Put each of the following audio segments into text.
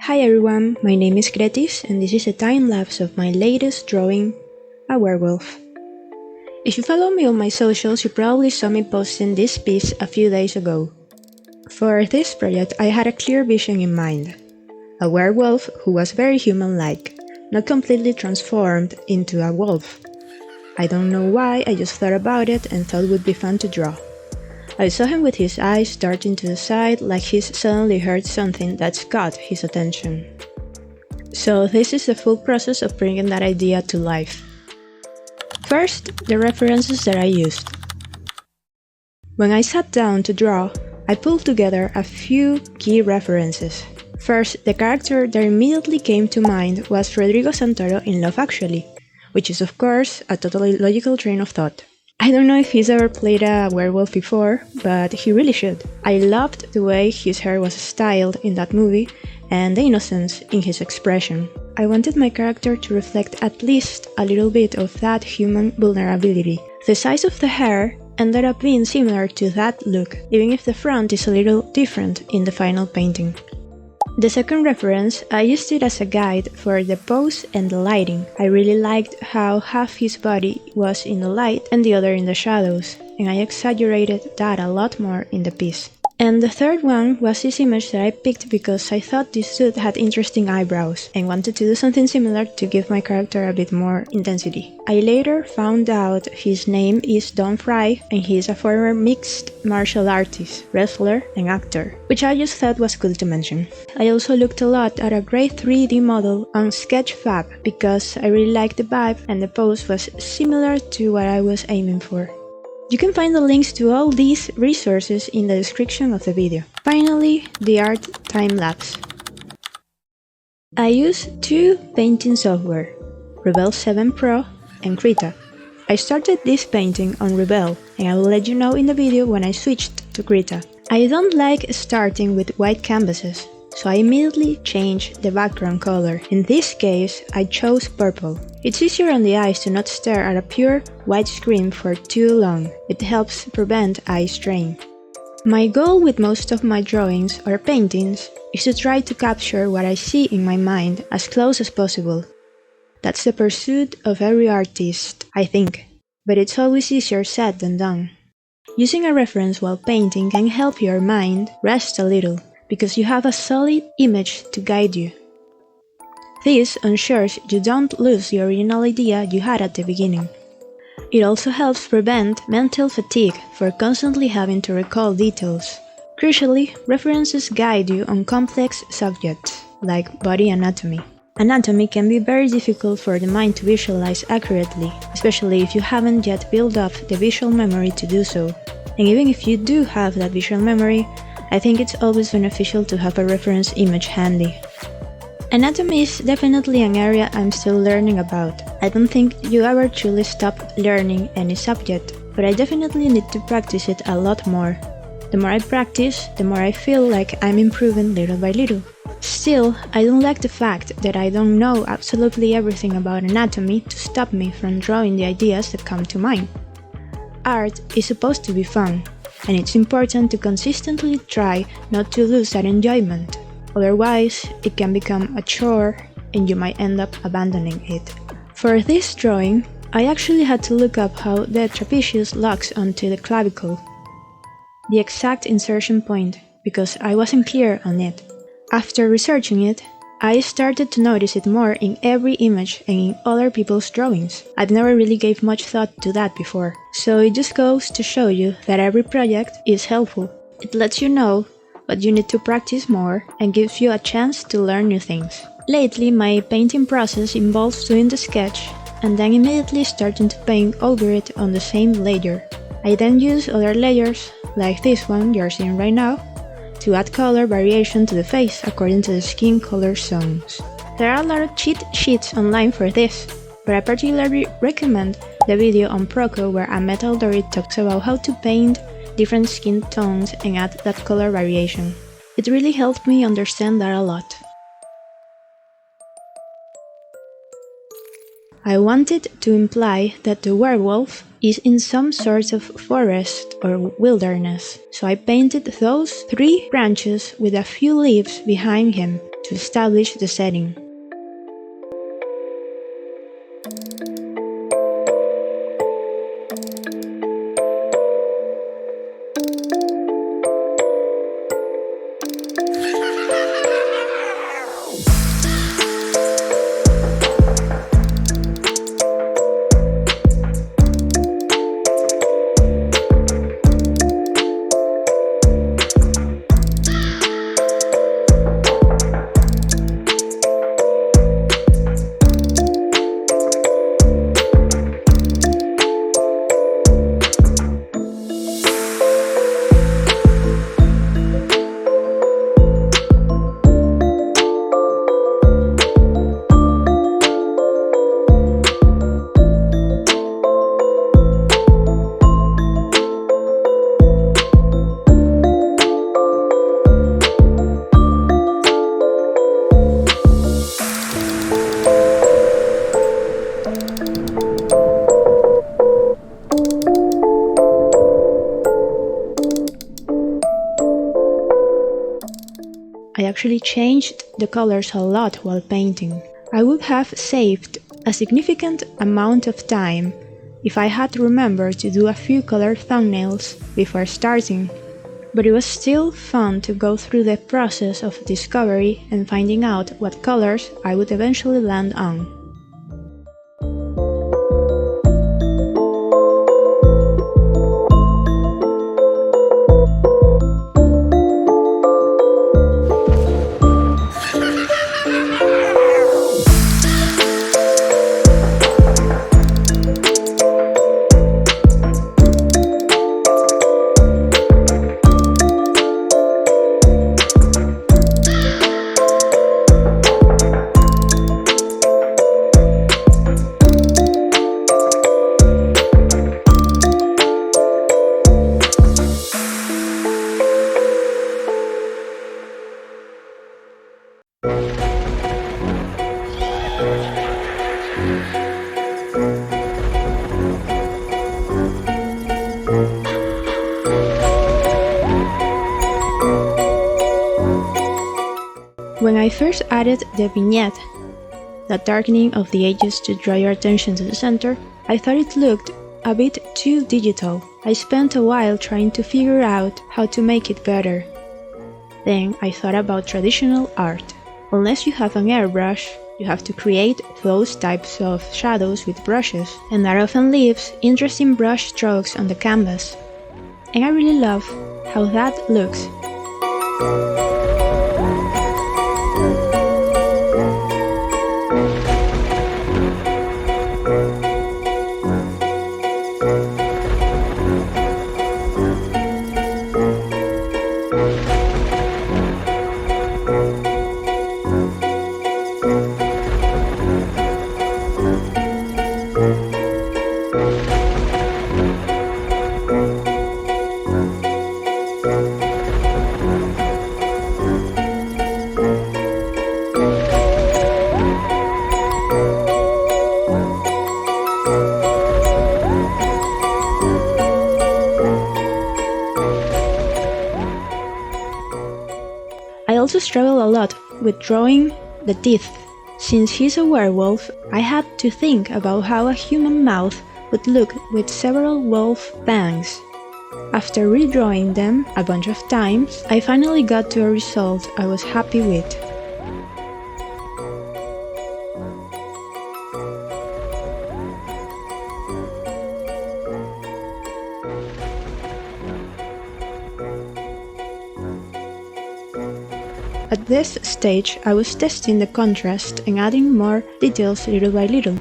Hi everyone, my name is Grettys and this is a time-lapse of my latest drawing, a werewolf. If you follow me on my socials, you probably saw me posting this piece a few days ago. For this project, I had a clear vision in mind. A werewolf who was very human-like, not completely transformed into a wolf. I don't know why, I just thought about it and thought it would be fun to draw. I saw him with his eyes darting to the side like he's suddenly heard something that's caught his attention. So this is the full process of bringing that idea to life. First, the references that I used. When I sat down to draw, I pulled together a few key references. First, the character that immediately came to mind was Rodrigo Santoro in Love Actually, which is of course a totally logical train of thought. I don't know if he's ever played a werewolf before, but he really should. I loved the way his hair was styled in that movie and the innocence in his expression. I wanted my character to reflect at least a little bit of that human vulnerability. The size of the hair ended up being similar to that look, even if the front is a little different in the final painting. The second reference, I used it as a guide for the pose and the lighting. I really liked how half his body was in the light and the other in the shadows, and I exaggerated that a lot more in the piece. And the third one was this image that I picked because I thought this dude had interesting eyebrows and wanted to do something similar to give my character a bit more intensity. I later found out his name is Don Fry and he is a former mixed martial artist, wrestler and actor, which I just thought was cool to mention. I also looked a lot at a great 3D model on Sketchfab because I really liked the vibe and the pose was similar to what I was aiming for. You can find the links to all these resources in the description of the video. Finally, the art time-lapse. I use two painting software, Rebelle 7 Pro and Krita. I started this painting on Rebelle and I will let you know in the video when I switched to Krita. I don't like starting with white canvases, so I immediately changed the background color. In this case, I chose purple. It's easier on the eyes to not stare at a pure white screen for too long. It helps prevent eye strain. My goal with most of my drawings or paintings is to try to capture what I see in my mind as close as possible. That's the pursuit of every artist, I think, but it's always easier said than done. Using a reference while painting can help your mind rest a little, because you have a solid image to guide you. This ensures you don't lose the original idea you had at the beginning. It also helps prevent mental fatigue for constantly having to recall details. Crucially, references guide you on complex subjects, like body anatomy. Anatomy can be very difficult for the mind to visualize accurately, especially if you haven't yet built up the visual memory to do so. And even if you do have that visual memory, I think it's always beneficial to have a reference image handy. Anatomy is definitely an area I'm still learning about. I don't think you ever truly stop learning any subject, but I definitely need to practice it a lot more. The more I practice, the more I feel like I'm improving little by little. Still, I don't like the fact that I don't know absolutely everything about anatomy to stop me from drawing the ideas that come to mind. Art is supposed to be fun, and it's important to consistently try not to lose that enjoyment. Otherwise, it can become a chore and you might end up abandoning it. For this drawing, I actually had to look up how the trapezius locks onto the clavicle, the exact insertion point, because I wasn't clear on it. After researching it, I started to notice it more in every image and in other people's drawings. I've never really gave much thought to that before, so it just goes to show you that every project is helpful. It lets you know what you need to practice more and gives you a chance to learn new things. Lately, my painting process involves doing the sketch and then immediately starting to paint over it on the same layer. I then use other layers, like this one you're seeing right now, to add color variation to the face according to the skin color zones. There are a lot of cheat sheets online for this, but I particularly recommend the video on Proco where a metal Dory talks about how to paint different skin tones and add that color variation. It really helped me understand that a lot. I wanted to imply that the werewolf is in some sort of forest or wilderness, so I painted those 3 branches with a few leaves behind him, to establish the setting. I actually changed the colors a lot while painting. I would have saved a significant amount of time if I had remembered to do a few color thumbnails before starting, but it was still fun to go through the process of discovery and finding out what colors I would eventually land on. When I first added the vignette, that darkening of the edges to draw your attention to the center, I thought it looked a bit too digital. I spent a while trying to figure out how to make it better. Then I thought about traditional art. Unless you have an airbrush, you have to create those types of shadows with brushes, and that often leaves interesting brush strokes on the canvas. And I really love how that looks. I also struggle a lot with drawing the teeth. Since he's a werewolf, I had to think about how a human mouth would look with several wolf fangs. After redrawing them a bunch of times, I finally got to a result I was happy with. At this stage, I was testing the contrast and adding more details little by little.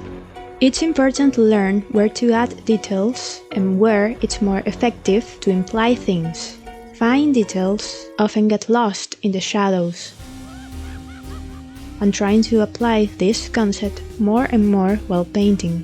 It's important to learn where to add details and where it's more effective to imply things. Fine details often get lost in the shadows. I'm trying to apply this concept more and more while painting.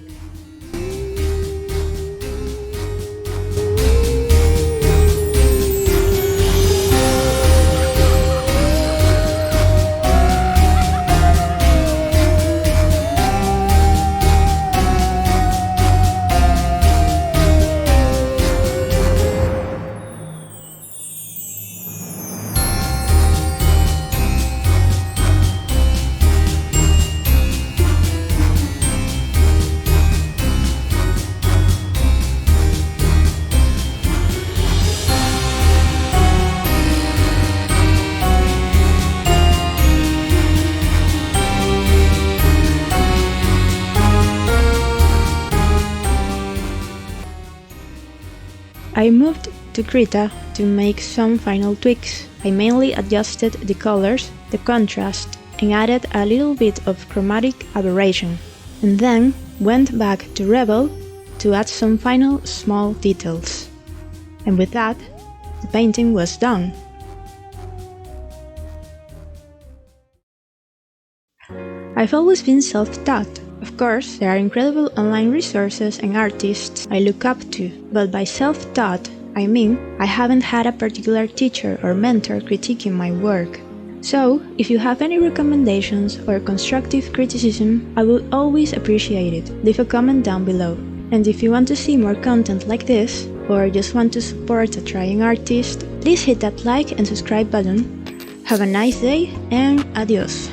I moved to Krita to make some final tweaks. I mainly adjusted the colors, the contrast, and added a little bit of chromatic aberration, and then went back to Rebelle to add some final small details. And with that, the painting was done. I've always been self-taught. Of course, there are incredible online resources and artists I look up to, but by self-taught, I mean I haven't had a particular teacher or mentor critiquing my work. So, if you have any recommendations or constructive criticism, I will always appreciate it. Leave a comment down below. And if you want to see more content like this, or just want to support a trying artist, please hit that like and subscribe button. Have a nice day and adios!